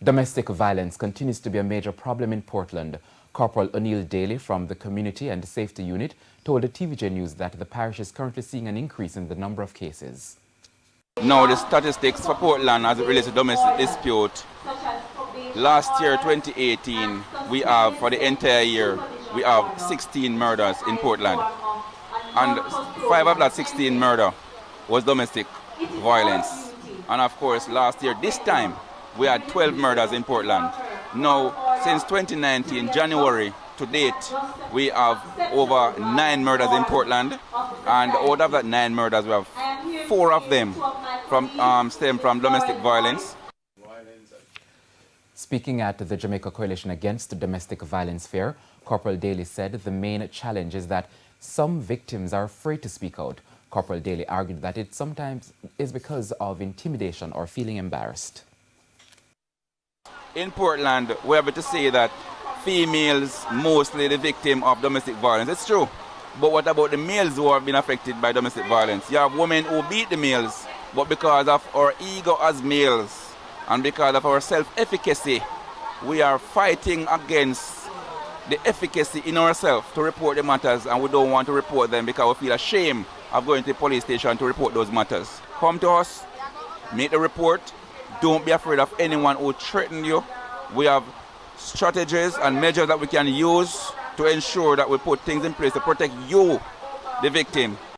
Domestic violence continues to be a major problem in Portland. Corporal O'Neill Daly from the Community and Safety Unit told the TVJ News that the parish is currently seeing an increase in the number of cases. Now the statistics for Portland as it relates to domestic dispute, last year 2018, we have, for the entire year, we have 16 murders in Portland. And 5 of that 16 murder was domestic violence. And of course last year, this time, we had 12 murders in Portland. Now, since 2019, January to date, we have over 9 murders in Portland. And out of that 9 murders, we have 4 of them stem from domestic violence. Speaking at the Jamaica Coalition Against Domestic Violence Fair, Corporal Daly said the main challenge is that some victims are afraid to speak out. Corporal Daly argued that it sometimes is because of intimidation or feeling embarrassed. In Portland, we're able to say that females mostly the victim of domestic violence. It's true. But what about the males who have been affected by domestic violence? You have women who beat the males, but because of our ego as males and because of our self-efficacy, we are fighting against the efficacy in ourselves to report the matters, and we don't want to report them because we feel ashamed of going to the police station to report those matters. Come to us, make the report. Don't be afraid of anyone who threatens you. We have strategies and measures that we can use to ensure that we put things in place to protect you, the victim.